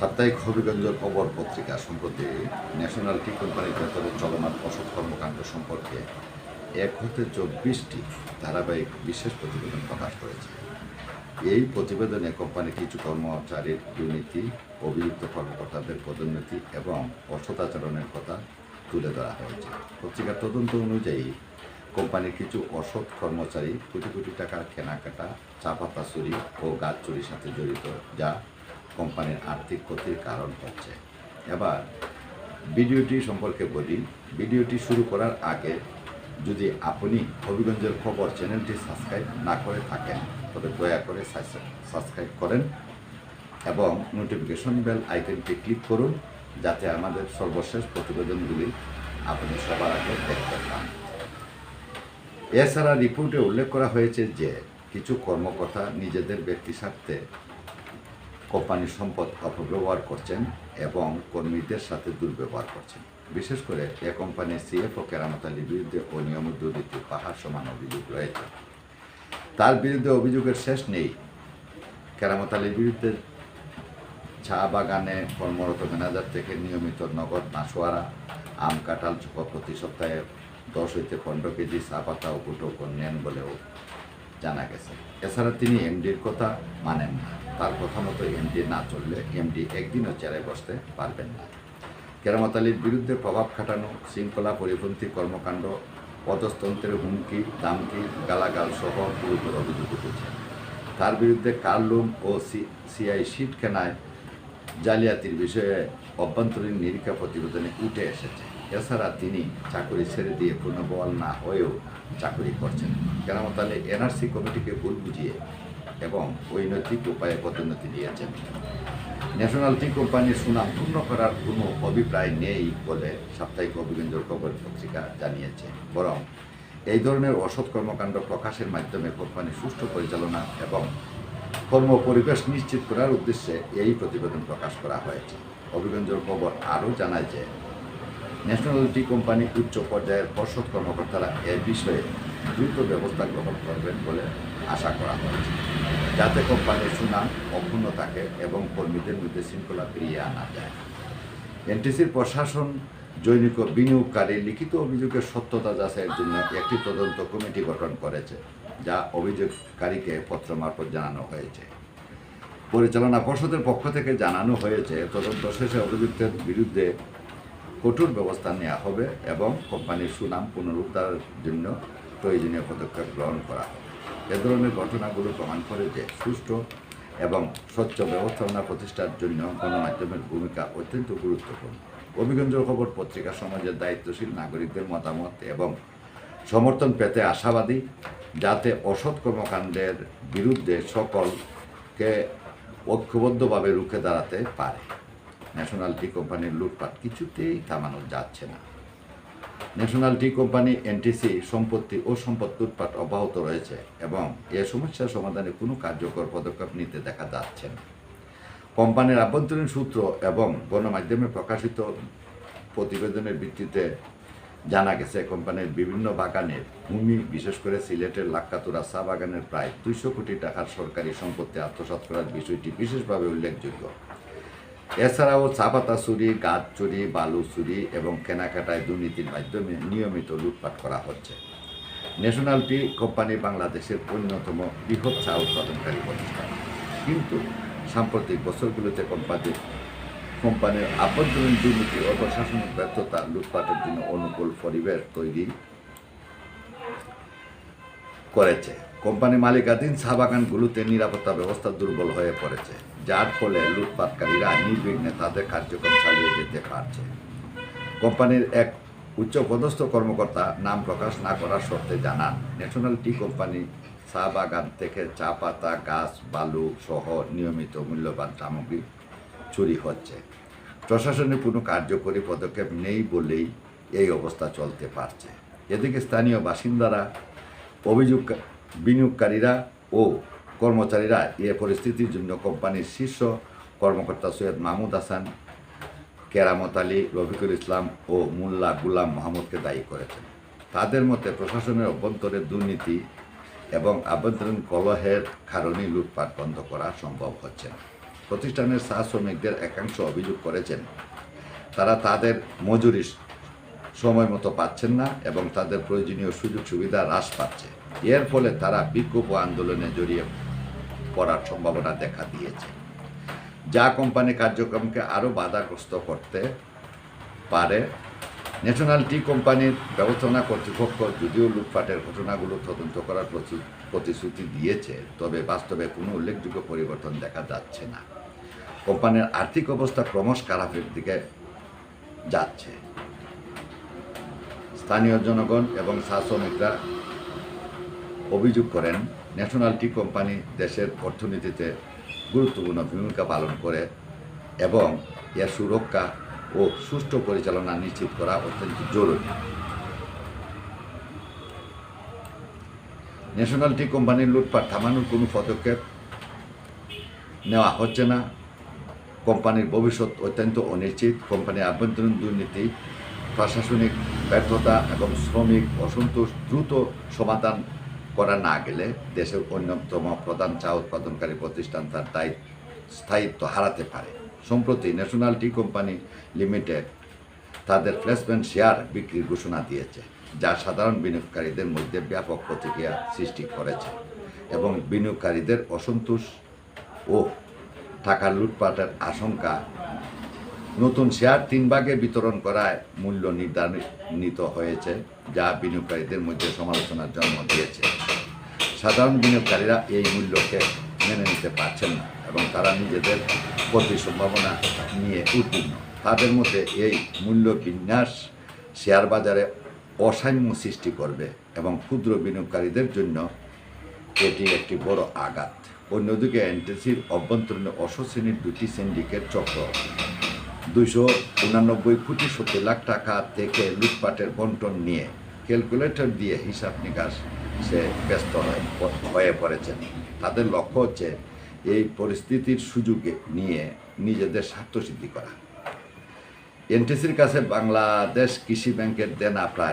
সাপ্তাহিক হবিগঞ্জের খবর পত্রিকা সম্প্রতি ন্যাশনাল টি কোম্পানির ভেতরে চলমান অসৎ কর্মকাণ্ড সম্পর্কে 1-24টি ধারাবাহিক বিশেষ প্রতিবেদন প্রকাশ করেছে। এই প্রতিবেদনে কোম্পানির কিছু কর্মচারীর দুর্নীতি, অভিযুক্ত কর্মকর্তাদের পদোন্নতি এবং অসৎ আচরণের কথা তুলে ধরা হয়েছে। পত্রিকার তদন্ত অনুযায়ী কোম্পানির কিছু অসৎ কর্মচারী কোটি কোটি টাকার কেনাকাটা, চা পাতা চুরি ও গাছ চুরির সাথে জড়িত, যা কোম্পানির আর্থিক ক্ষতির কারণ হচ্ছে। এবার ভিডিওটি সম্পর্কে বলি। ভিডিওটি শুরু করার আগে যদি আপনি হবিগঞ্জের খবর চ্যানেলটি সাবস্ক্রাইব না করে থাকেন তবে দয়া করে সাবস্ক্রাইব করেন এবং নোটিফিকেশন বেল আইকনটি ক্লিক করুন, যাতে আমাদের সর্বশেষ প্রতিবেদনগুলি আপনি সবার আগে দেখতে পান। এছাড়া রিপোর্টে উল্লেখ করা হয়েছে যে কিছু কর্মকর্তা নিজেদের ব্যক্তি স্বার্থে কোম্পানির সম্পদ অপব্যবহার করছেন এবং কর্মীদের সাথে দুর্ব্যবহার করছেন। বিশেষ করে এ কোম্পানির সিএফও কেরামত আলীর বিরুদ্ধে অনিয়মিত দুর্নীতি পাহাড় সমান অভিযোগ রয়েছে। তার বিরুদ্ধে অভিযোগের শেষ নেই। কেরামত আলীর বিরুদ্ধে চা বাগানে কর্মরত ম্যানেজার থেকে নিয়মিত নগদ মাসোয়ারা, আম কাঁঠাল প্রতি সপ্তাহে 10-15 কেজি চা পাতা ও কুটো নেন বলেও জানা গেছে। এছাড়া তিনি এমডির কথা মানেন না। তার কথা মতো এমডি না চললে এমডি একদিনও চেয়ারে বসতে পারবেন না। কেরামত আলীর বিরুদ্ধে প্রভাব খাটানো, শৃঙ্খলা পরিপন্থী কর্মকাণ্ড, পদস্তন্ত্রের হুমকি, দামকি, গালাগাল সহ গুরুতর অভিযোগ উঠেছে। তার বিরুদ্ধে কার লোন ও সিআই শিট কেনায় জালিয়াতির বিষয়ে অভ্যন্তরীণ নিরীক্ষা প্রতিবেদনে উঠে এসেছে। এছাড়া তিনি চাকরি ছেড়ে দিয়ে পুনর্বহাল না হয়েও চাকরি করছেন। কেরামত আলী এনআরসি কমিটিকে ভুল বুঝিয়ে এবং অনৈতিক উপায়ে পদোন্নতি দিয়েছেন। ন্যাশনাল টি কোম্পানির সুনাম পূর্ণ করার কোনো অভিপ্রায় নেই বলে সাপ্তাহিক হবিগঞ্জের খবর পত্রিকা জানিয়েছে। বরং এই ধরনের অসৎ কর্মকাণ্ড প্রকাশের মাধ্যমে কোম্পানির সুষ্ঠু পরিচালনা এবং কর্ম পরিবেশ নিশ্চিত করার উদ্দেশ্যে এই প্রতিবেদন প্রকাশ করা হয়েছে। হবিগঞ্জের খবর আরও জানায় যে ন্যাশনাল টি কোম্পানি উচ্চ পর্যায়ের পর্ষদ কর্মকর্তারা এ বিষয়ে দ্রুত ব্যবস্থা গ্রহণ করবেন বলে আশা করা হয়েছে, যাতে কোম্পানির সুনাম অক্ষুণ্ণ থাকে এবং কর্মীদের মধ্যে শৃঙ্খলা ফিরিয়ে আনা যায়। এনটিসির প্রশাসন জৈনিক বিনিয়োগকারী লিখিত অভিযোগের সত্যতা যাচাইয়ের জন্য একটি তদন্ত কমিটি গঠন করেছে, যা অভিযোগকারীকে পত্র মারফত জানানো হয়েছে। পরিচালনা পর্ষদের পক্ষ থেকে জানানো হয়েছে, তদন্ত শেষে অভিযুক্তের বিরুদ্ধে কঠোর ব্যবস্থা নেওয়া হবে এবং কোম্পানির সুনাম পুনরুদ্ধারের জন্য প্রয়োজনীয় পদক্ষেপ গ্রহণ করা হবে। এ ধরনের ঘটনাগুলো প্রমাণ করে যে সুষ্ঠু এবং স্বচ্ছ ব্যবস্থাপনা প্রতিষ্ঠার জন্য গণমাধ্যমের ভূমিকা অত্যন্ত গুরুত্বপূর্ণ। হবিগঞ্জের খবর পত্রিকা সমাজের দায়িত্বশীল নাগরিকদের মতামত এবং সমর্থন পেতে আশাবাদী, যাতে অসৎ কর্মকাণ্ডের বিরুদ্ধে সকলকে ঐক্যবদ্ধভাবে রুখে দাঁড়াতে পারে। ন্যাশনাল টি কোম্পানির লুটপাট কিছুতেই থামানো যাচ্ছে না। ন্যাশনাল টি কোম্পানি এনটিসি সম্পত্তি ও সম্পদ লুটপাট অব্যাহত রয়েছে এবং এ সমস্যার সমাধানে কোনো কার্যকর পদক্ষেপ নিতে দেখা যাচ্ছে না। কোম্পানির আভ্যন্তরীণ সূত্র এবং গণমাধ্যমে প্রকাশিত প্রতিবেদনের ভিত্তিতে জানা গেছে, কোম্পানির বিভিন্ন বাগানের ভূমি, বিশেষ করে সিলেটের লাক্কাতুরা চা বাগানের প্রায় 200 কোটি টাকার সরকারি সম্পত্তি আত্মসাৎ করার বিষয়টি বিশেষভাবে উল্লেখযোগ্য। এছাড়াও চা পাতা চুরি, গাছ চুরি, বালু চুরি এবং কেনাকাটায় দুর্নীতির মাধ্যমে নিয়মিত লুটপাট করা হচ্ছে। ন্যাশনাল টি কোম্পানি বাংলাদেশের অন্যতম বৃহৎ চা উৎপাদনকারী প্রতিষ্ঠান, কিন্তু সাম্প্রতিক বছরগুলোতে কোম্পানির আভ্যন্তরীণ দুর্নীতি ও প্রশাসনিক ব্যর্থতা লুটপাটের জন্য অনুকূল পরিবেশ তৈরি করেছে। কোম্পানি মালিকাধীন চা বাগানগুলোতে নিরাপত্তা ব্যবস্থা দুর্বল হয়ে পড়েছে, যার ফলে লুটপাটকারীরা নির্বিঘ্নে তাদের কার্যক্রম চালিয়ে যেতে পারছে। কোম্পানির এক উচ্চপদস্থ কর্মকর্তা নাম প্রকাশ না করার শর্তে জানান, ন্যাশনাল টি কোম্পানি চা বাগান থেকে চা পাতা, গাছ, বালু সহ নিয়মিত মূল্যবান সামগ্রী চুরি হচ্ছে। প্রশাসনের কোনো কার্যকরী পদক্ষেপ নেই বলেই এই অবস্থা চলতে পারছে। এদিকে স্থানীয় বাসিন্দারা, বিনিয়োগকারীরা ও কর্মচারীরা এ পরিস্থিতির জন্য কোম্পানির শীর্ষ কর্মকর্তা সৈয়দ মাহমুদ হাসান, কেরামত আলী, রফিকুল ইসলাম ও মোল্লা গুলাম মোহাম্মদকে দায়ী করেছেন। তাদের মতে প্রশাসনের অভ্যন্তরে দুর্নীতি এবং আভ্যন্তরীণ কলহের কারণে লুটপাট বন্ধ করা সম্ভব হচ্ছে না। প্রতিষ্ঠানের চা শ্রমিকদের একাংশ অভিযোগ করেছেন তারা তাদের মজুরি সময় মতো পাচ্ছেন না এবং তাদের প্রয়োজনীয় সুযোগ সুবিধা হ্রাস পাচ্ছে। এর ফলে তারা বিক্ষোভ ও আন্দোলনে জড়িয়ে পড়ার সম্ভাবনা দেখা দিয়েছে, যা কোম্পানি কার্যক্রমকে আরও বাধাগ্রস্ত করতে পারে। ন্যাশনাল টি কোম্পানির ব্যবস্থাপনা কর্তৃপক্ষ যদিও লুটপাটের ঘটনাগুলো তদন্ত করার প্রতিশ্রুতি দিয়েছে, তবে বাস্তবে কোনো উল্লেখযোগ্য পরিবর্তন দেখা যাচ্ছে না। কোম্পানির আর্থিক অবস্থা ক্রমশ খারাপের দিকে যাচ্ছে। স্থানীয় জনগণ এবং চা শ্রমিকরা অভিযোগ করেন, ন্যাশনাল টি কোম্পানি দেশের অর্থনীতিতে গুরুত্বপূর্ণ ভূমিকা পালন করে এবং এর সুরক্ষা ও সুষ্ঠু পরিচালনা নিশ্চিত করা অত্যন্ত জরুরি। ন্যাশনাল টি কোম্পানির লুটপাট থামানোর কোনো পদক্ষেপ নেওয়া হচ্ছে না। কোম্পানির ভবিষ্যৎ অত্যন্ত অনিশ্চিত। কোম্পানির আভ্যন্তরীণ দুর্নীতি, প্রশাসনিক ব্যর্থতা এবং শ্রমিক অসন্তোষ দ্রুত সমাধান করা না গেলে দেশের অন্যতম প্রধান চা উৎপাদনকারী প্রতিষ্ঠান তার স্থায়িত্ব হারাতে পারে। সম্প্রতি ন্যাশনাল টি কোম্পানি লিমিটেড তাদের প্লেসমেন্ট শেয়ার বিক্রির ঘোষণা দিয়েছে, যা সাধারণ বিনিয়োগকারীদের মধ্যে ব্যাপক প্রতিক্রিয়া সৃষ্টি করেছে এবং বিনিয়োগকারীদের অসন্তোষ ও টাকা লুটপাটের আশঙ্কা। নতুন শেয়ার 3 ভাগে বিতরণ করায় মূল্য নির্ধারিত হয়েছে, যা বিনিয়োগকারীদের মধ্যে সমালোচনার জন্ম দিয়েছে। সাধারণ বিনিয়োগকারীরা এই মূল্যকে মেনে নিতে পারছেন না এবং তারা নিজেদের প্রতি সম্ভাবনা নিয়ে উদ্বিগ্ন। তাদের মধ্যে এই মূল্য বিন্যাস শেয়ার বাজারে অসাম্য সৃষ্টি করবে এবং ক্ষুদ্র বিনিয়োগকারীদের জন্য এটি একটি বড় আঘাত। অন্যদিকে এনটিসির অভ্যন্তরীণ অশ্রেণীর 2টি সিন্ডিকেট চক্র 289 কোটি 70 লাখ টাকা থেকে লুটপাটের বন্টন নিয়ে ক্যালকুলেটর দিয়ে হিসাব নিকাশ সে ব্যস্ত হয়ে পড়েছেন। তাদের লক্ষ্য হচ্ছে এই পরিস্থিতির সুযোগে নিয়ে নিজেদের স্বার্থসিদ্ধি করা। এনটিসির কাছে বাংলাদেশ কৃষি ব্যাংকের দেনা প্রায়